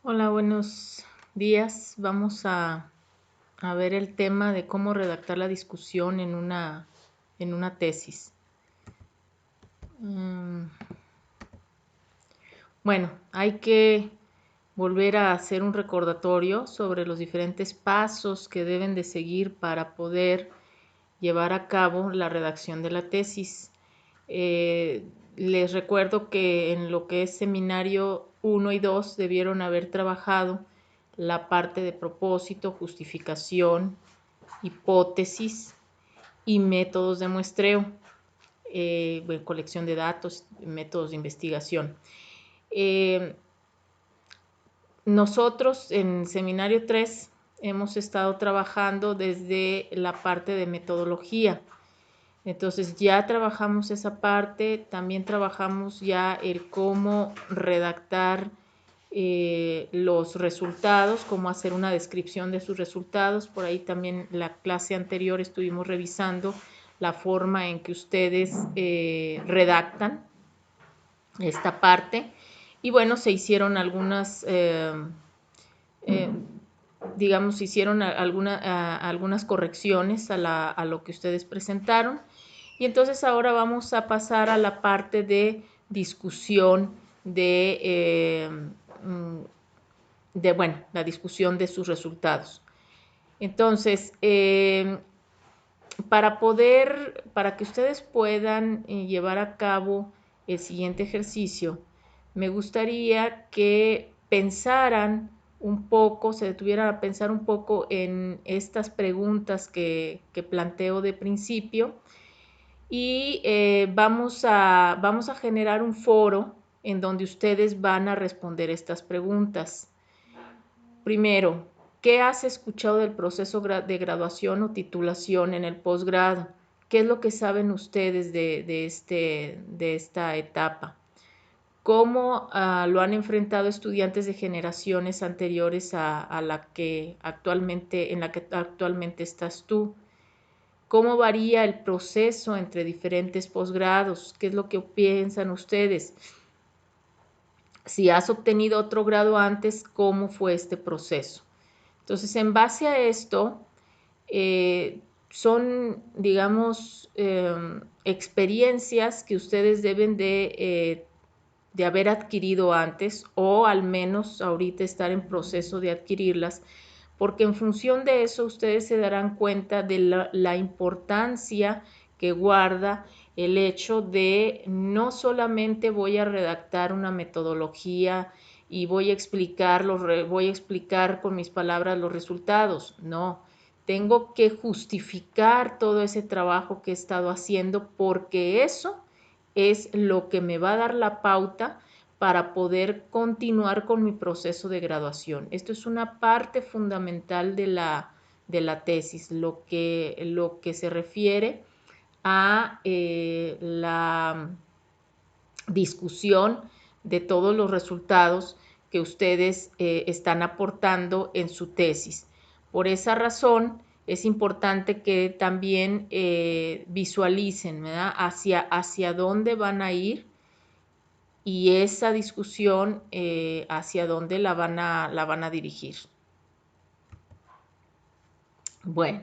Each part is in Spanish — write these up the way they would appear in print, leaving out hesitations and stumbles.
Hola, buenos días. Vamos a ver el tema de cómo redactar la discusión en una tesis. Mm, Bueno, hay que volver a hacer un recordatorio sobre los diferentes pasos que deben de seguir para poder llevar a cabo la redacción de la tesis. Les recuerdo que en lo que es seminario 1 y 2 debieron haber trabajado la parte de propósito, justificación, hipótesis y métodos de muestreo, colección de datos, métodos de investigación. Nosotros en seminario 3 hemos estado trabajando desde la parte de metodología. Entonces ya trabajamos esa parte, también trabajamos ya el cómo redactar los resultados, cómo hacer una descripción de sus resultados. Por ahí también la clase anterior estuvimos revisando la forma en que ustedes redactan esta parte. Y bueno, se hicieron algunas, eh, digamos, se hicieron algunas correcciones a lo que ustedes presentaron. Y entonces ahora vamos a pasar a la parte de discusión la discusión de sus resultados. Entonces, para que ustedes puedan llevar a cabo el siguiente ejercicio, me gustaría que pensaran un poco, se detuvieran a pensar un poco en estas preguntas que planteo de principio y vamos a generar un foro en donde ustedes van a responder estas preguntas. Primero, ¿qué has escuchado del proceso de graduación o titulación en el posgrado? ¿Qué es lo que saben ustedes de esta etapa? ¿Cómo lo han enfrentado estudiantes de generaciones anteriores a la que actualmente, en la que actualmente estás tú? ¿Cómo varía el proceso entre diferentes posgrados? ¿Qué es lo que piensan ustedes? Si has obtenido otro grado antes, ¿cómo fue este proceso? Entonces, en base a esto, son, digamos, experiencias que ustedes deben de haber adquirido antes o al menos ahorita estar en proceso de adquirirlas, porque en función de eso ustedes se darán cuenta de la importancia que guarda el hecho de no solamente voy a redactar una metodología y voy a explicar con mis palabras los resultados, no, tengo que justificar todo ese trabajo que he estado haciendo porque eso es lo que me va a dar la pauta para poder continuar con mi proceso de graduación. Esto es una parte fundamental de la tesis, lo que se refiere a la discusión de todos los resultados que ustedes están aportando en su tesis. Por esa razón, es importante que también visualicen, ¿verdad? Hacia dónde van a ir y esa discusión hacia dónde la van a dirigir. Bueno,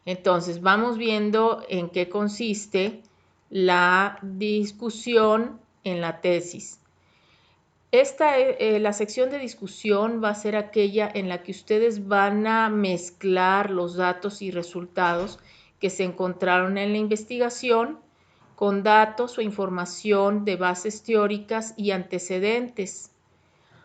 entonces vamos viendo en qué consiste la discusión en la tesis. La sección de discusión va a ser aquella en la que ustedes van a mezclar los datos y resultados que se encontraron en la investigación con datos o información de bases teóricas y antecedentes.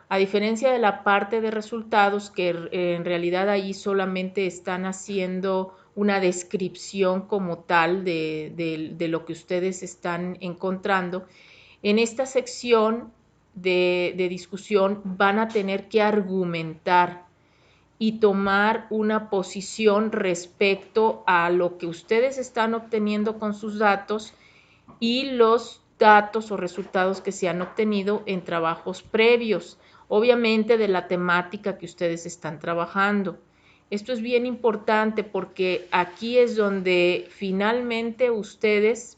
A diferencia de la parte de resultados, que en realidad ahí solamente están haciendo una descripción como tal de lo que ustedes están encontrando, en esta sección de discusión van a tener que argumentar y tomar una posición respecto a lo que ustedes están obteniendo con sus datos y los datos o resultados que se han obtenido en trabajos previos, obviamente de la temática que ustedes están trabajando. Esto es bien importante porque aquí es donde finalmente ustedes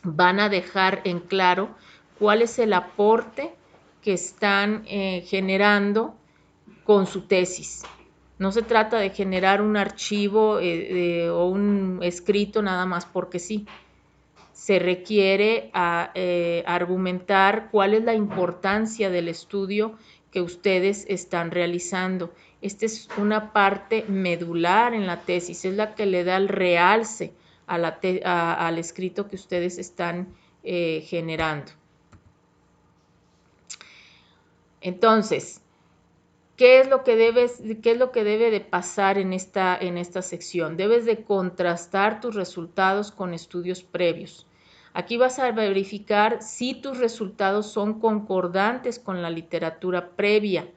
van a dejar en claro cuál es el aporte que están generando con su tesis. No se trata de generar un archivo o un escrito nada más porque sí. Se requiere argumentar cuál es la importancia del estudio que ustedes están realizando. Esta es una parte medular en la tesis, es la que le da el realce al escrito que ustedes están generando. Entonces, ¿qué es lo que debe de pasar en esta sección? Debes de contrastar tus resultados con estudios previos. Aquí vas a verificar si tus resultados son concordantes con la literatura previa.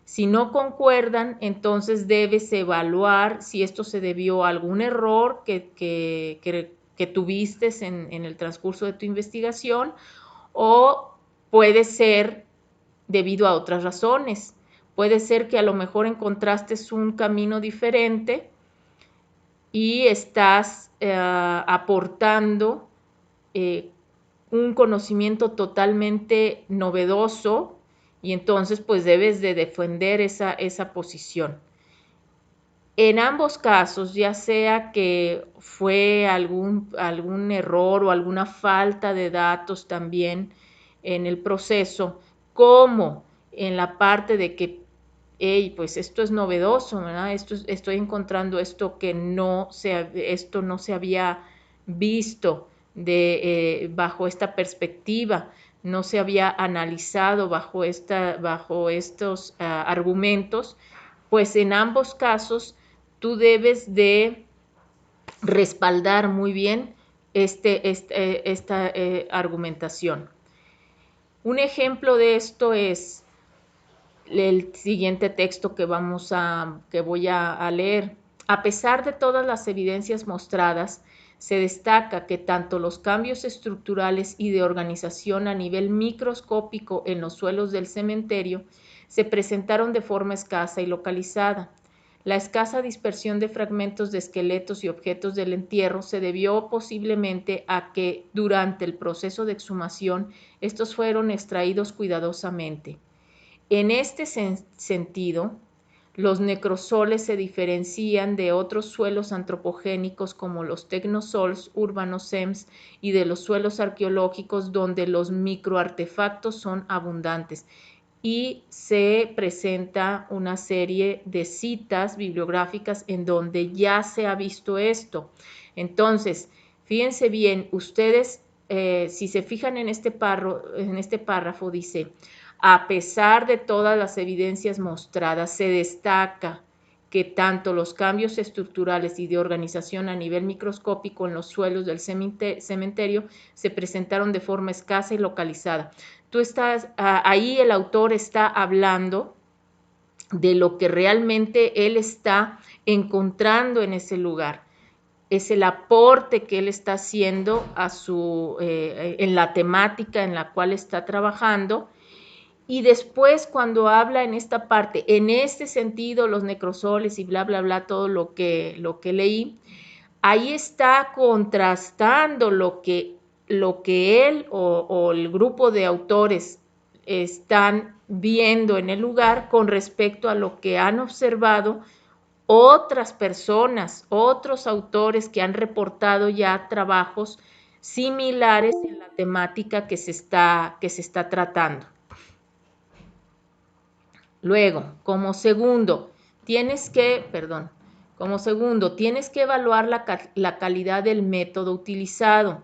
Si no concuerdan, entonces debes evaluar si esto se debió a algún error que tuviste en el transcurso de tu investigación o puede ser debido a otras razones. Puede ser que a lo mejor encontraste un camino diferente y estás aportando un conocimiento totalmente novedoso y entonces pues debes de defender esa posición. En ambos casos, ya sea que fue algún error o alguna falta de datos también en el proceso, como en la parte de que, hey, pues esto es novedoso, ¿verdad? Estoy encontrando esto esto no se había visto bajo esta perspectiva, no se había analizado bajo estos argumentos, pues en ambos casos tú debes de respaldar muy bien esta argumentación. Un ejemplo de esto es el siguiente texto que voy a leer. A pesar de todas las evidencias mostradas, se destaca que tanto los cambios estructurales y de organización a nivel microscópico en los suelos del cementerio se presentaron de forma escasa y localizada. La escasa dispersión de fragmentos de esqueletos y objetos del entierro se debió posiblemente a que durante el proceso de exhumación estos fueron extraídos cuidadosamente. En este sentido, los necrosoles se diferencian de otros suelos antropogénicos como los tecnosols, urbanosems y de los suelos arqueológicos donde los microartefactos son abundantes. Y se presenta una serie de citas bibliográficas en donde ya se ha visto esto. Entonces, fíjense bien, ustedes, si se fijan en este párrafo, dice, a pesar de todas las evidencias mostradas, se destaca que tanto los cambios estructurales y de organización a nivel microscópico en los suelos del cementerio se presentaron de forma escasa y localizada. Ahí el autor está hablando de lo que realmente él está encontrando en ese lugar. Es el aporte que él está haciendo en la temática en la cual está trabajando. Y después cuando habla en esta parte, en este sentido, los necrosoles y bla, bla, bla, todo lo que leí, ahí está contrastando lo que él o el grupo de autores están viendo en el lugar con respecto a lo que han observado otras personas, otros autores que han reportado ya trabajos similares en la temática que se está tratando. Luego, como segundo, tienes que evaluar la calidad del método utilizado.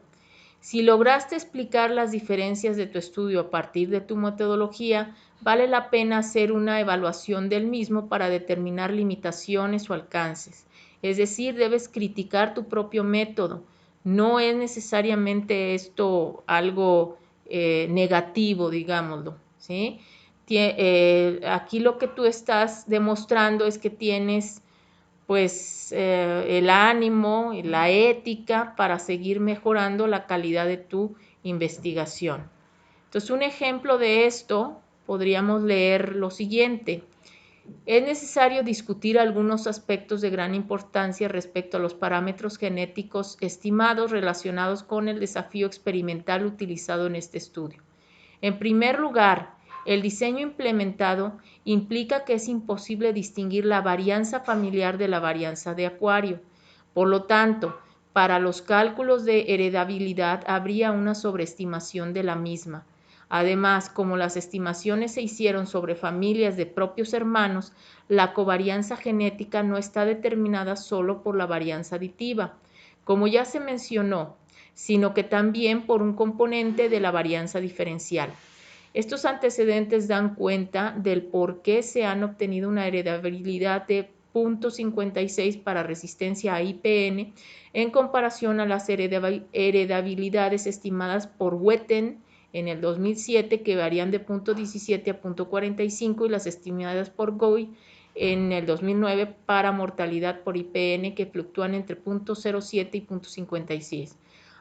Si lograste explicar las diferencias de tu estudio a partir de tu metodología, vale la pena hacer una evaluación del mismo para determinar limitaciones o alcances. Es decir, debes criticar tu propio método. No es necesariamente esto algo negativo, digámoslo, ¿sí? Aquí lo que tú estás demostrando es que tienes pues el ánimo y la ética para seguir mejorando la calidad de tu investigación. Entonces, un ejemplo de esto podríamos leer lo siguiente. Es necesario discutir algunos aspectos de gran importancia respecto a los parámetros genéticos estimados relacionados con el desafío experimental utilizado en este estudio. En primer lugar, El diseño implementado implica que es imposible distinguir la varianza familiar de la varianza de Acuario. Por lo tanto, para los cálculos de heredabilidad habría una sobreestimación de la misma. Además, como las estimaciones se hicieron sobre familias de propios hermanos, la covarianza genética no está determinada solo por la varianza aditiva, como ya se mencionó, sino que también por un componente de la varianza diferencial. Estos antecedentes dan cuenta del por qué se han obtenido una heredabilidad de 0.56 para resistencia a IPN en comparación a las heredabilidades estimadas por Witten en el 2007, que varían de 0.17 a 0.45, y las estimadas por Goi en el 2009 para mortalidad por IPN, que fluctúan entre 0.07 y 0.56.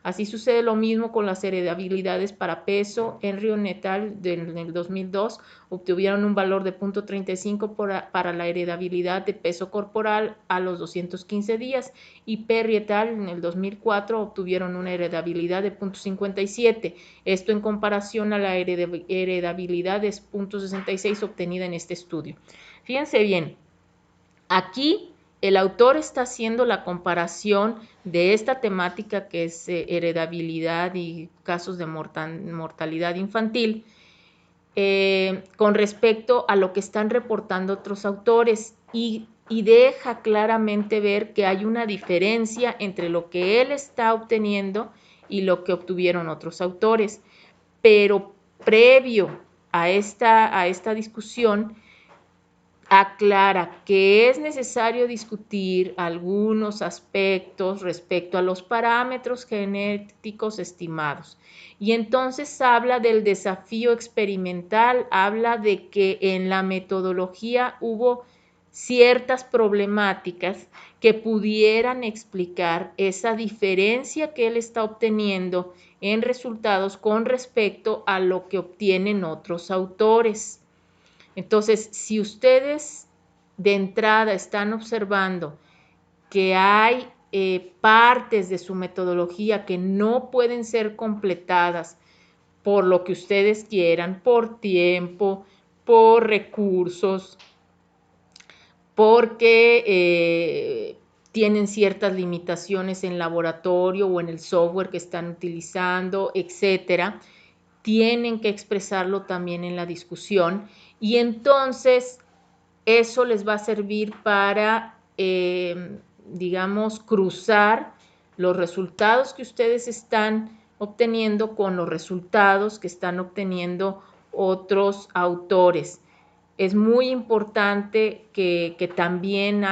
Así sucede lo mismo con las heredabilidades para peso. Henry et al. En el 2002 obtuvieron un valor de 0.35 para la heredabilidad de peso corporal a los 215 días y Perry et al. En el 2004 obtuvieron una heredabilidad de 0.57. Esto en comparación a la heredabilidad de 0.66 obtenida en este estudio. Fíjense bien, aquí el autor está haciendo la comparación de esta temática que es heredabilidad y casos de mortalidad infantil con respecto a lo que están reportando otros autores y deja claramente ver que hay una diferencia entre lo que él está obteniendo y lo que obtuvieron otros autores. Pero previo a esta discusión, aclara que es necesario discutir algunos aspectos respecto a los parámetros genéticos estimados. Y entonces habla del desafío experimental, habla de que en la metodología hubo ciertas problemáticas que pudieran explicar esa diferencia que él está obteniendo en resultados con respecto a lo que obtienen otros autores. Entonces, si ustedes de entrada están observando que hay partes de su metodología que no pueden ser completadas por lo que ustedes quieran, por tiempo, por recursos, porque tienen ciertas limitaciones en laboratorio o en el software que están utilizando, etcétera, tienen que expresarlo también en la discusión y entonces eso les va a servir para, digamos, cruzar los resultados que ustedes están obteniendo con los resultados que están obteniendo otros autores. Es muy importante que también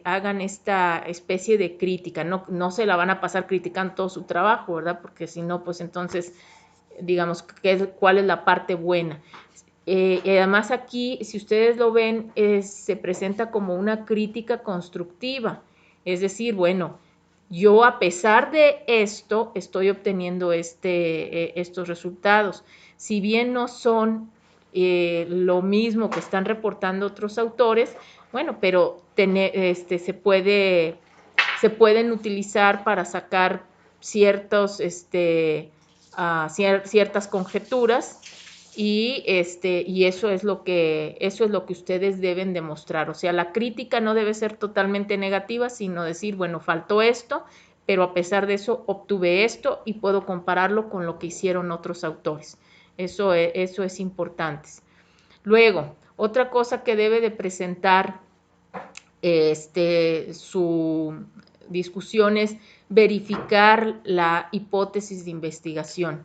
hagan esta especie de crítica, no se la van a pasar criticando todo su trabajo, ¿verdad? Porque si no, pues entonces digamos, cuál es la parte buena. Además aquí, si ustedes lo ven, se presenta como una crítica constructiva. Es decir, bueno, yo a pesar de esto estoy obteniendo estos resultados. Si bien no son lo mismo que están reportando otros autores, bueno, pero se pueden utilizar para sacar ciertos ciertas conjeturas y eso es lo que ustedes deben demostrar. O sea, la crítica no debe ser totalmente negativa, sino decir, bueno, faltó esto, pero a pesar de eso obtuve esto y puedo compararlo con lo que hicieron otros autores. Eso es importante. Luego, otra cosa que debe de presentar su discusión es verificar la hipótesis de investigación.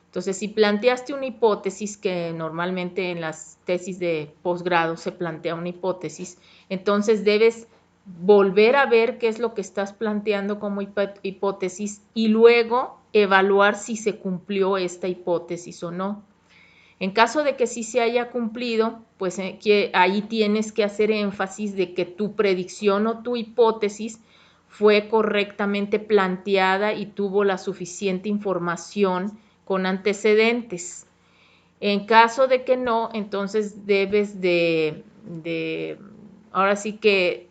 Entonces, si planteaste una hipótesis, que normalmente en las tesis de posgrado se plantea una hipótesis, entonces debes volver a ver qué es lo que estás planteando como hipótesis y luego evaluar si se cumplió esta hipótesis o no. En caso de que sí se haya cumplido, pues que ahí tienes que hacer énfasis de que tu predicción o tu hipótesis fue correctamente planteada y tuvo la suficiente información con antecedentes. En caso de que no, entonces debes ahora sí que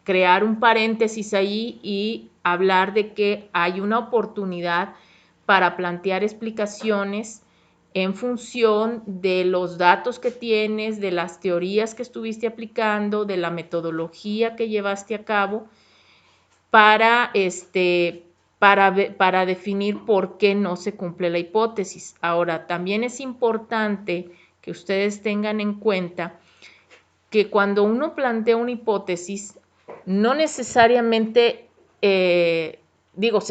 crear un paréntesis ahí y hablar de que hay una oportunidad para plantear explicaciones en función de los datos que tienes, de las teorías que estuviste aplicando, de la metodología que llevaste a cabo para, para definir por qué no se cumple la hipótesis. Ahora, también es importante que ustedes tengan en cuenta que cuando uno plantea una hipótesis, no necesariamente, se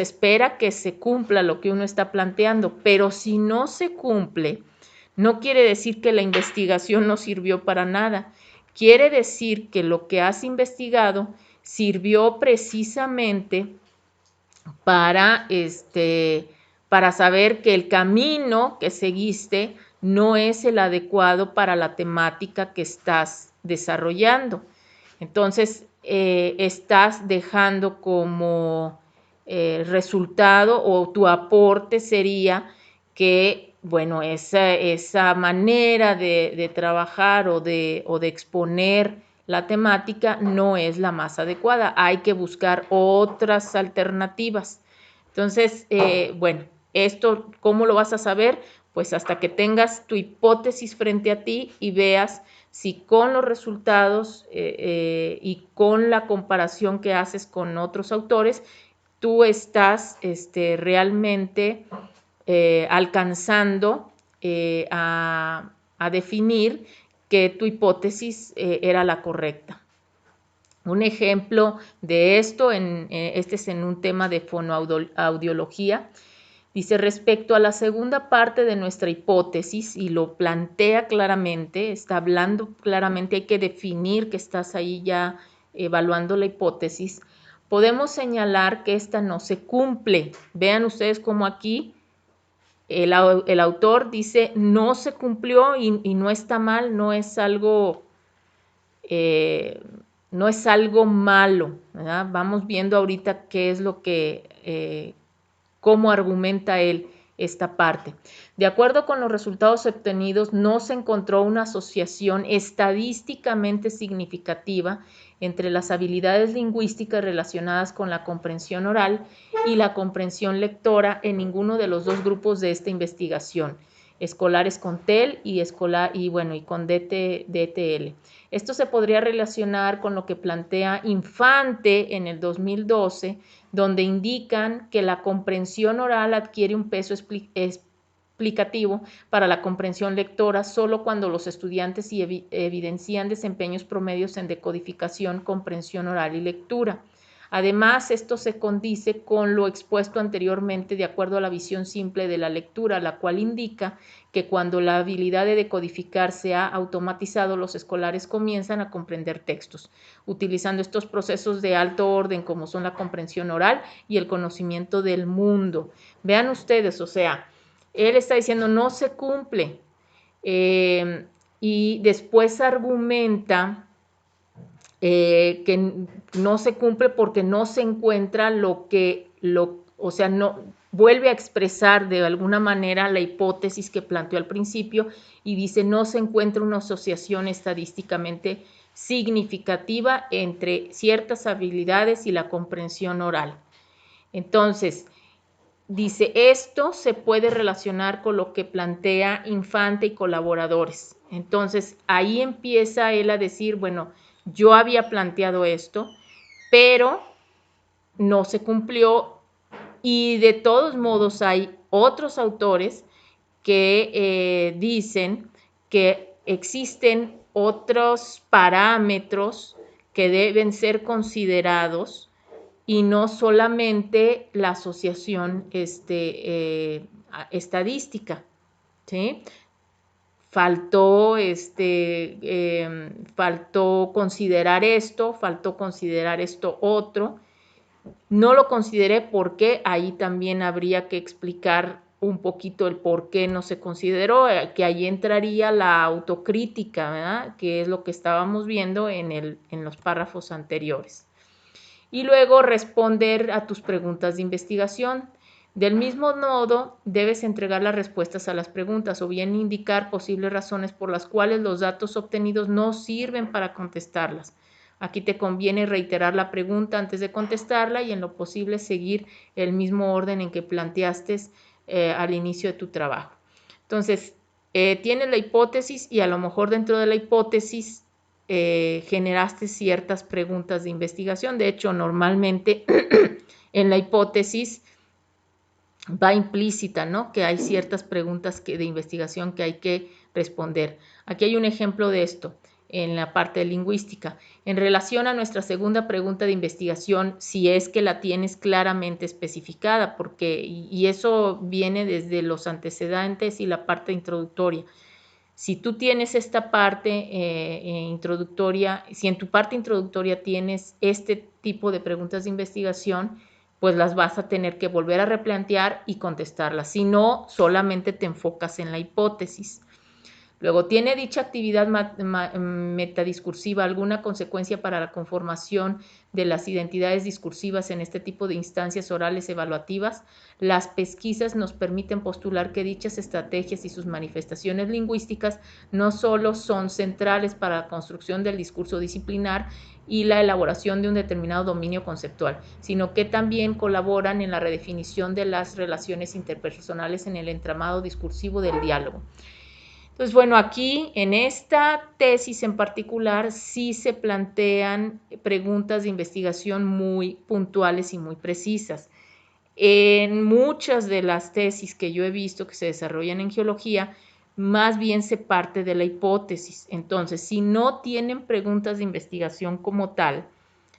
espera que se cumpla lo que uno está planteando, pero si no se cumple, no quiere decir que la investigación no sirvió para nada. Quiere decir que lo que has investigado sirvió precisamente para, para saber que el camino que seguiste no es el adecuado para la temática que estás desarrollando. Entonces, estás dejando como resultado, o tu aporte sería que, bueno, esa manera de trabajar o de exponer la temática no es la más adecuada. Hay que buscar otras alternativas. Entonces, bueno, esto, ¿cómo lo vas a saber? Pues hasta que tengas tu hipótesis frente a ti y veas si con los resultados y con la comparación que haces con otros autores, tú estás realmente alcanzando a definir que tu hipótesis era la correcta. Un ejemplo de esto, este es en un tema de fonoaudiología, dice: respecto a la segunda parte de nuestra hipótesis, y lo plantea claramente, está hablando claramente, hay que definir que estás ahí ya evaluando la hipótesis, podemos señalar que esta no se cumple. Vean ustedes cómo aquí el autor dice no se cumplió y no está mal, no es algo no es algo malo, ¿verdad? Vamos viendo ahorita qué es lo que, cómo argumenta él esta parte. De acuerdo con los resultados obtenidos, no se encontró una asociación estadísticamente significativa entre las habilidades lingüísticas relacionadas con la comprensión oral y la comprensión lectora en ninguno de los dos grupos de esta investigación, escolares con TEL y con DTL. Esto se podría relacionar con lo que plantea Infante en el 2012, donde indican que la comprensión oral adquiere un peso explicativo para la comprensión lectora solo cuando los estudiantes evidencian desempeños promedios en decodificación, comprensión oral y lectura. Además, esto se condice con lo expuesto anteriormente de acuerdo a la visión simple de la lectura, la cual indica que cuando la habilidad de decodificar se ha automatizado, los escolares comienzan a comprender textos, utilizando estos procesos de alto orden como son la comprensión oral y el conocimiento del mundo. Vean ustedes, o sea, él está diciendo no se cumple y después argumenta que no se cumple porque no se encuentra o sea, no vuelve a expresar de alguna manera la hipótesis que planteó al principio y dice no se encuentra una asociación estadísticamente significativa entre ciertas habilidades y la comprensión oral. Entonces, dice, esto se puede relacionar con lo que plantea Infante y colaboradores. Entonces, ahí empieza él a decir, bueno, yo había planteado esto, pero no se cumplió y de todos modos hay otros autores que dicen que existen otros parámetros que deben ser considerados y no solamente la asociación estadística, ¿sí? Faltó considerar esto, faltó considerar esto otro. No lo consideré porque ahí también habría que explicar un poquito el por qué no se consideró, que ahí entraría la autocrítica, ¿verdad? Que es lo que estábamos viendo en los párrafos anteriores. Y luego responder a tus preguntas de investigación. Del mismo modo, debes entregar las respuestas a las preguntas o bien indicar posibles razones por las cuales los datos obtenidos no sirven para contestarlas. Aquí te conviene reiterar la pregunta antes de contestarla y en lo posible seguir el mismo orden en que planteaste al inicio de tu trabajo. Entonces, tienes la hipótesis y a lo mejor dentro de la hipótesis generaste ciertas preguntas de investigación. De hecho, normalmente en la hipótesis va implícita, ¿no? Que hay ciertas preguntas de investigación que hay que responder. Aquí hay un ejemplo de esto en la parte de lingüística. En relación a nuestra segunda pregunta de investigación, si es que la tienes claramente especificada, y eso viene desde los antecedentes y la parte introductoria. Si tú tienes esta parte introductoria, si en tu parte introductoria tienes este tipo de preguntas de investigación, pues las vas a tener que volver a replantear y contestarlas. Si no, solamente te enfocas en la hipótesis. Luego, ¿tiene dicha actividad metadiscursiva alguna consecuencia para la conformación de las identidades discursivas en este tipo de instancias orales evaluativas? Las pesquisas nos permiten postular que dichas estrategias y sus manifestaciones lingüísticas no solo son centrales para la construcción del discurso disciplinar y la elaboración de un determinado dominio conceptual, sino que también colaboran en la redefinición de las relaciones interpersonales en el entramado discursivo del diálogo. Entonces, bueno, aquí en esta tesis en particular sí se plantean preguntas de investigación muy puntuales y muy precisas. En muchas de las tesis que yo he visto que se desarrollan en geología, más bien se parte de la hipótesis. Entonces, si no tienen preguntas de investigación como tal,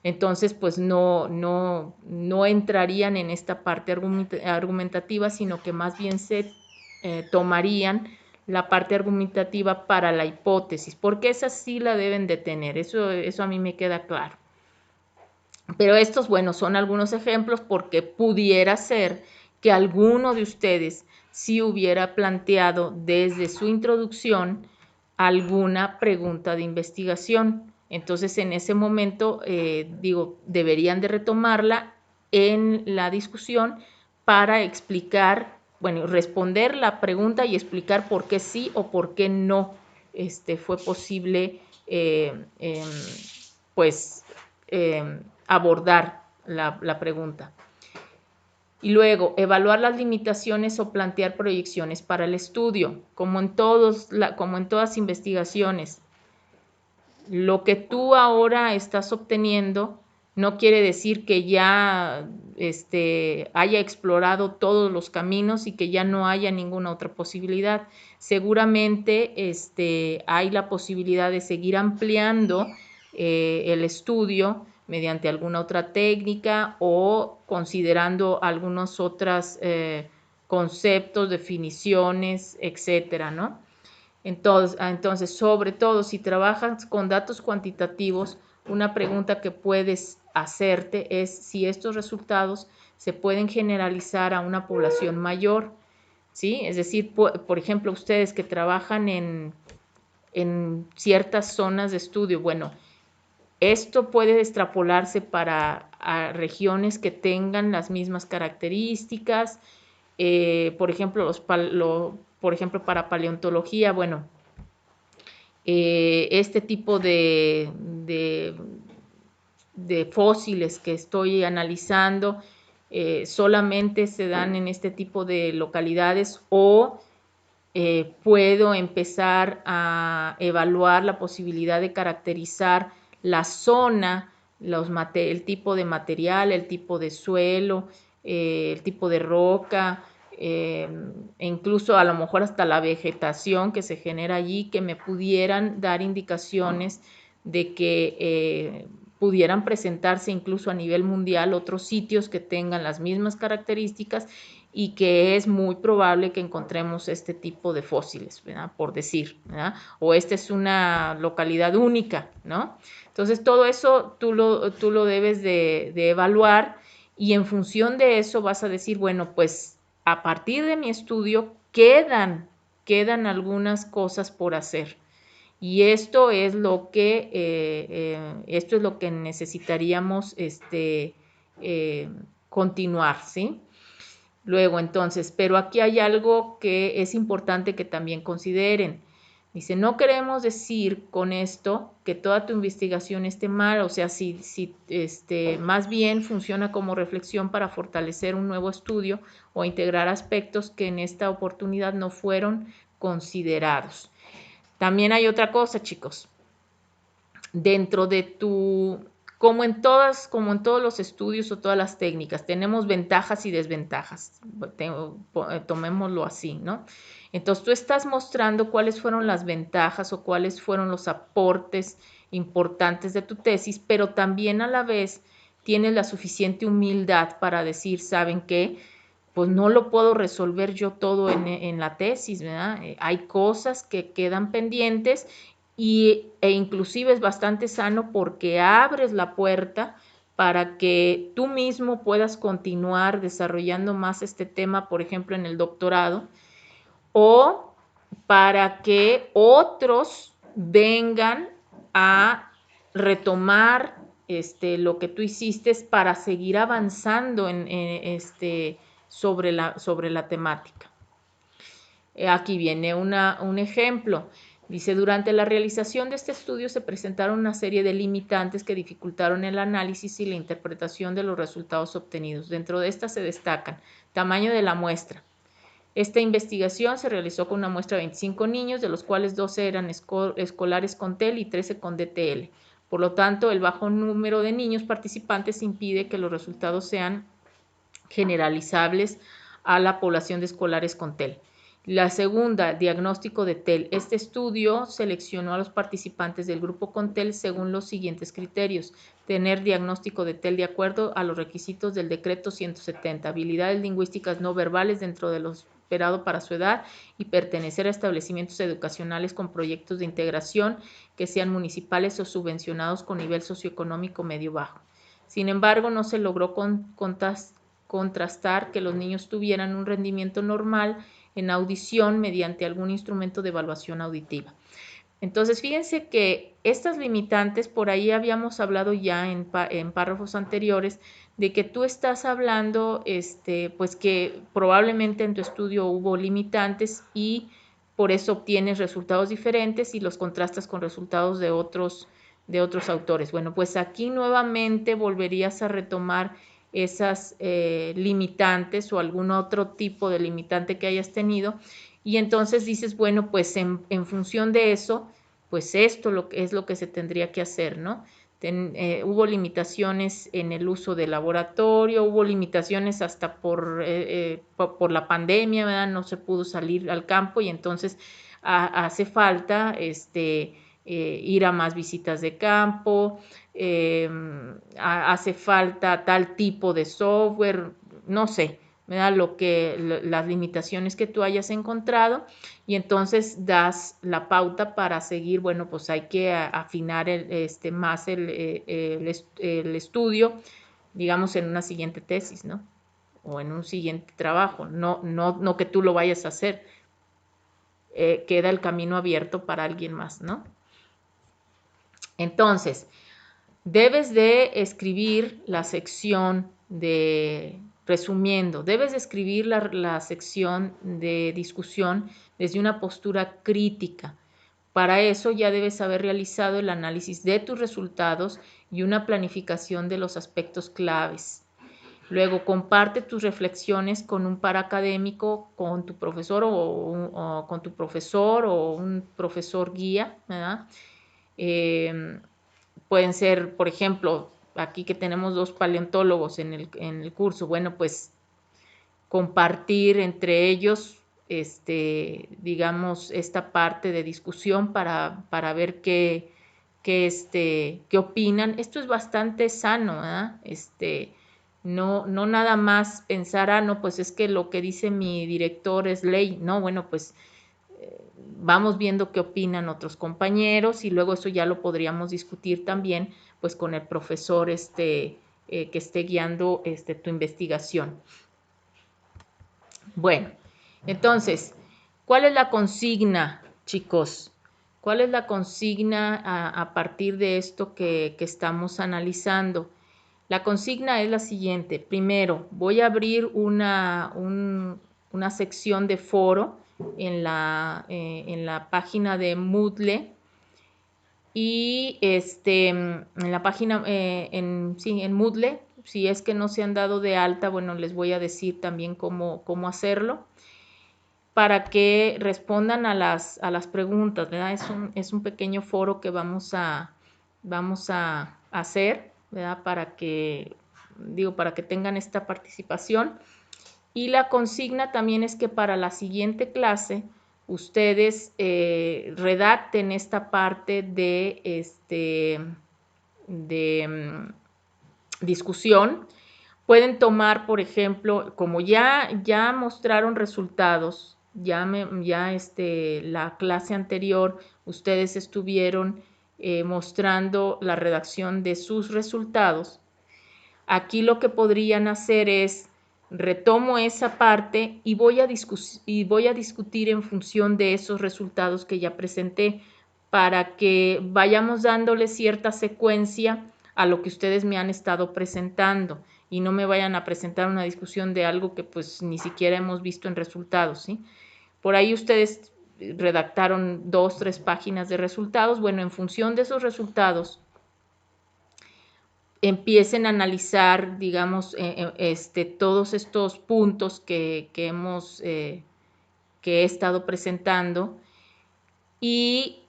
entonces pues no entrarían en esta parte argumentativa, sino que más bien se tomarían la parte argumentativa para la hipótesis, porque esa sí la deben de tener, eso a mí me queda claro. Pero estos, bueno, son algunos ejemplos porque pudiera ser que alguno de ustedes sí hubiera planteado desde su introducción alguna pregunta de investigación. Entonces, en ese momento, deberían de retomarla en la discusión para explicar, bueno, responder la pregunta y explicar por qué sí o por qué no fue posible, pues, abordar la pregunta. Y luego, evaluar las limitaciones o plantear proyecciones para el estudio, como en todas investigaciones. Lo que tú ahora estás obteniendo no quiere decir que ya haya explorado todos los caminos y que ya no haya ninguna otra posibilidad. Seguramente hay la posibilidad de seguir ampliando el estudio mediante alguna otra técnica o considerando algunos otros conceptos, definiciones, etcétera, ¿no? Entonces, sobre todo, si trabajas con datos cuantitativos, una pregunta que puedes hacerte es si estos resultados se pueden generalizar a una población mayor, ¿sí? Es decir, por ejemplo, ustedes que trabajan en ciertas zonas de estudio, bueno, esto puede extrapolarse para regiones que tengan las mismas características. Por ejemplo, para paleontología, bueno, este tipo de fósiles que estoy analizando solamente se dan en este tipo de localidades o puedo empezar a evaluar la posibilidad de caracterizar la zona, el tipo de material, el tipo de suelo, el tipo de roca, e incluso a lo mejor hasta la vegetación que se genera allí, que me pudieran dar indicaciones de que pudieran presentarse incluso a nivel mundial otros sitios que tengan las mismas características y que es muy probable que encontremos este tipo de fósiles, ¿verdad? Por decir, ¿verdad? O esta es una localidad única, ¿no? Entonces, todo eso tú lo debes de evaluar y en función de eso vas a decir, bueno, pues a partir de mi estudio quedan algunas cosas por hacer. Y esto es lo que necesitaríamos continuar, ¿sí? Luego, entonces, pero aquí hay algo que es importante que también consideren. Dice, no queremos decir con esto que toda tu investigación esté mal, o sea, si más bien funciona como reflexión para fortalecer un nuevo estudio o integrar aspectos que en esta oportunidad no fueron considerados. También hay otra cosa, chicos. Dentro de como en todos los estudios o todas las técnicas, tenemos ventajas y desventajas. Tomémoslo así, ¿no? Entonces tú estás mostrando cuáles fueron las ventajas o cuáles fueron los aportes importantes de tu tesis, pero también a la vez tienes la suficiente humildad para decir, ¿saben qué? Pues no lo puedo resolver yo todo en la tesis, ¿verdad? Hay cosas que quedan pendientes e inclusive es bastante sano porque abres la puerta para que tú mismo puedas continuar desarrollando más este tema, por ejemplo, en el doctorado, o para que otros vengan a retomar lo que tú hiciste para seguir avanzando sobre la temática. Aquí viene un ejemplo. Dice, durante la realización de este estudio se presentaron una serie de limitantes que dificultaron el análisis y la interpretación de los resultados obtenidos. Dentro de estas se destacan tamaño de la muestra. Esta investigación se realizó con una muestra de 25 niños, de los cuales 12 eran escolares con TEL y 13 con DTL. Por lo tanto, el bajo número de niños participantes impide que los resultados sean generalizables a la población de escolares con TEL. La segunda, diagnóstico de TEL. Este estudio seleccionó a los participantes del grupo con TEL según los siguientes criterios. Tener diagnóstico de TEL de acuerdo a los requisitos del decreto 170, habilidades lingüísticas no verbales dentro de lo esperado para su edad y pertenecer a establecimientos educacionales con proyectos de integración que sean municipales o subvencionados con nivel socioeconómico medio-bajo. Sin embargo, no se logró contrastar que los niños tuvieran un rendimiento normal en audición mediante algún instrumento de evaluación auditiva. Entonces, fíjense que estas limitantes, por ahí habíamos hablado ya en párrafos anteriores, de que tú estás hablando, pues que probablemente en tu estudio hubo limitantes y por eso obtienes resultados diferentes y los contrastas con resultados de otros autores. Bueno, pues aquí nuevamente volverías a retomar esas limitantes o algún otro tipo de limitante que hayas tenido y entonces dices, bueno, pues en función de eso, pues esto es lo que se tendría que hacer, ¿no? Hubo limitaciones en el uso del laboratorio, hubo limitaciones hasta por la pandemia, ¿verdad? No se pudo salir al campo y entonces hace falta ir a más visitas de campo, hace falta tal tipo de software, no sé, ¿verdad? Las limitaciones que tú hayas encontrado y entonces das la pauta para seguir, bueno, pues hay que afinar más el estudio, digamos, en una siguiente tesis, ¿no? O en un siguiente trabajo, no que tú lo vayas a hacer, queda el camino abierto para alguien más, ¿no? Entonces, debes de escribir la sección resumiendo, debes de escribir la sección de discusión desde una postura crítica. Para eso ya debes haber realizado el análisis de tus resultados y una planificación de los aspectos claves. Luego, comparte tus reflexiones con un par académico, con tu profesor o con tu profesor o un profesor guía, ¿verdad? Pueden ser, por ejemplo, aquí que tenemos 2 paleontólogos en el curso, bueno, pues compartir entre ellos, digamos, esta parte de discusión para ver qué opinan. Esto es bastante sano, ¿verdad? No nada más pensar, no, pues es que lo que dice mi director es ley. No, bueno, pues vamos viendo qué opinan otros compañeros y luego eso ya lo podríamos discutir también pues con el profesor que esté guiando tu investigación. Bueno, entonces, ¿cuál es la consigna, chicos? ¿Cuál es la consigna a partir de esto que estamos analizando? La consigna es la siguiente. Primero, voy a abrir una sección de foro en la página de Moodle y en la página, en Moodle. Si es que no se han dado de alta, bueno, les voy a decir también cómo hacerlo para que respondan a las preguntas, ¿verdad? Es un pequeño foro que vamos a hacer, ¿verdad? Para que tengan esta participación. Y la consigna también es que para la siguiente clase ustedes redacten esta parte de discusión. Pueden tomar, por ejemplo, como ya mostraron resultados, la clase anterior, ustedes estuvieron mostrando la redacción de sus resultados. Aquí lo que podrían hacer es, retomo esa parte y voy a discutir en función de esos resultados que ya presenté, para que vayamos dándole cierta secuencia a lo que ustedes me han estado presentando y no me vayan a presentar una discusión de algo que pues ni siquiera hemos visto en resultados, ¿sí? Por ahí ustedes redactaron 2, 3 páginas de resultados. Bueno, en función de esos resultados, empiecen a analizar, digamos, todos estos puntos que he estado presentando, y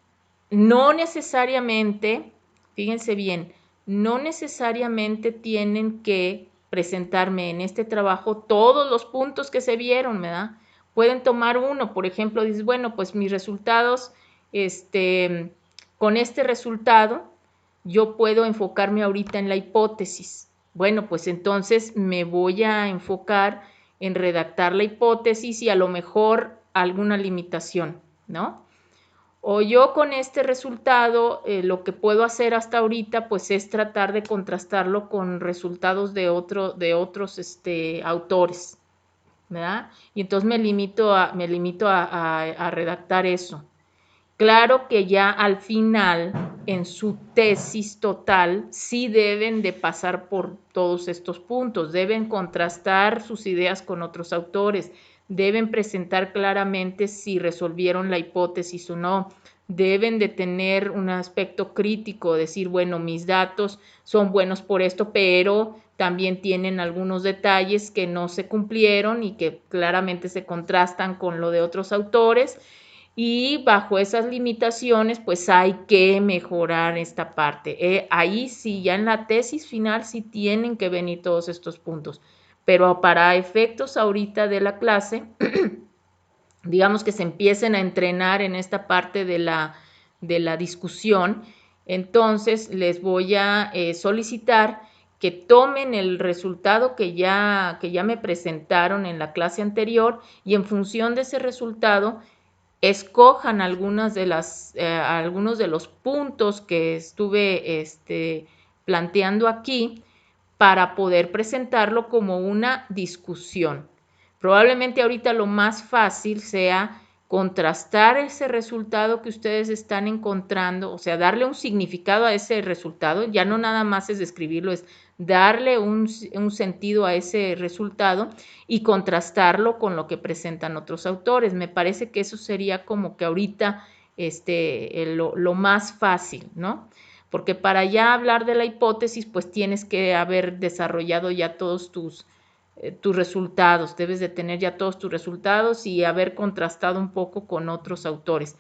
no necesariamente, fíjense bien, no necesariamente tienen que presentarme en este trabajo todos los puntos que se vieron, ¿verdad? Pueden tomar uno, por ejemplo, dices, bueno, pues mis resultados, con este resultado, yo puedo enfocarme ahorita en la hipótesis. Bueno, pues entonces me voy a enfocar en redactar la hipótesis y a lo mejor alguna limitación, ¿no? O yo con este resultado, lo que puedo hacer hasta ahorita, pues es tratar de contrastarlo con resultados de otros autores, ¿verdad? Y entonces me limito a redactar eso. Claro que ya al final, en su tesis total, sí deben de pasar por todos estos puntos, deben contrastar sus ideas con otros autores, deben presentar claramente si resolvieron la hipótesis o no, deben de tener un aspecto crítico, decir, bueno, mis datos son buenos por esto, pero también tienen algunos detalles que no se cumplieron y que claramente se contrastan con lo de otros autores, y bajo esas limitaciones pues hay que mejorar esta parte. Ahí sí, ya en la tesis final sí tienen que venir todos estos puntos, pero para efectos ahorita de la clase, digamos que se empiecen a entrenar en esta parte de la discusión. Entonces les voy a solicitar que tomen el resultado que ya me presentaron en la clase anterior, y en función de ese resultado escojan algunos de los puntos que estuve planteando aquí, para poder presentarlo como una discusión. Probablemente ahorita lo más fácil sea contrastar ese resultado que ustedes están encontrando, o sea, darle un significado a ese resultado. Ya no nada más es describirlo, es darle un sentido a ese resultado y contrastarlo con lo que presentan otros autores. Me parece que eso sería como que ahorita lo más fácil, ¿no? Porque para ya hablar de la hipótesis, pues tienes que haber desarrollado ya todos tus resultados, debes de tener ya todos tus resultados y haber contrastado un poco con otros autores.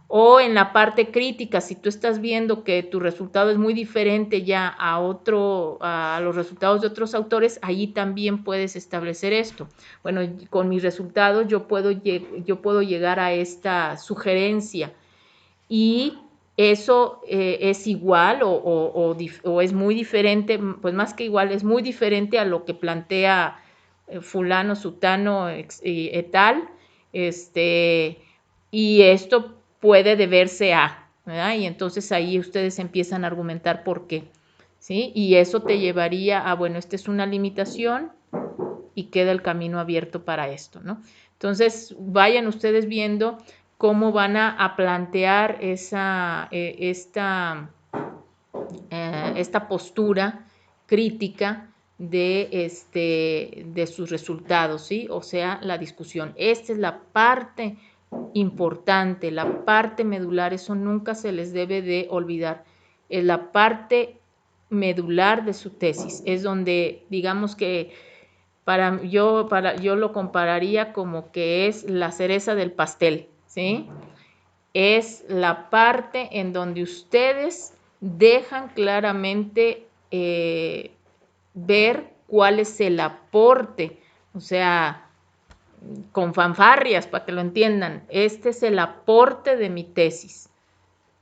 O en la parte crítica, si tú estás viendo que tu resultado es muy diferente ya a los resultados de otros autores, allí también puedes establecer esto. Bueno, con mis resultados yo puedo llegar a esta sugerencia, y eso es igual o es muy diferente, pues más que igual, es muy diferente a lo que plantea fulano, sutano, et al, y esto puede deberse a, ¿verdad? Y entonces ahí ustedes empiezan a argumentar por qué, ¿sí? Y eso te llevaría a, bueno, esta es una limitación y queda el camino abierto para esto, ¿no? Entonces, vayan ustedes viendo cómo van a plantear esta postura crítica de sus resultados, ¿sí? O sea, la discusión. Esta es la parte importante, la parte medular, eso nunca se les debe de olvidar. Es la parte medular de su tesis, es donde digamos que yo lo compararía como que es la cereza del pastel, ¿sí? Es la parte en donde ustedes dejan claramente ver cuál es el aporte, o sea, con fanfarrias para que lo entiendan, este es el aporte de mi tesis,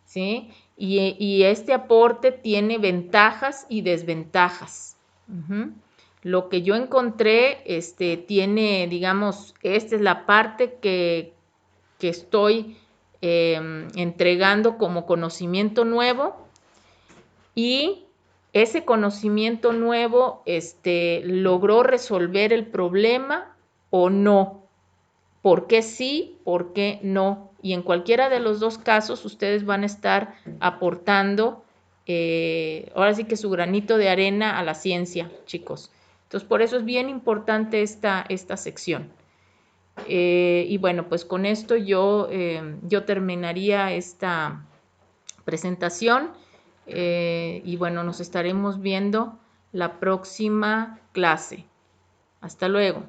¿sí? Y este aporte tiene ventajas y desventajas. Lo que yo encontré tiene, digamos, esta es la parte que estoy entregando como conocimiento nuevo y ese conocimiento nuevo logró resolver el problema o no. ¿Por qué sí? ¿Por qué no? Y en cualquiera de los dos casos ustedes van a estar aportando, ahora sí que su granito de arena a la ciencia, chicos. Entonces, por eso es bien importante esta sección. Y bueno, pues con esto yo terminaría esta presentación y bueno, nos estaremos viendo la próxima clase. Hasta luego.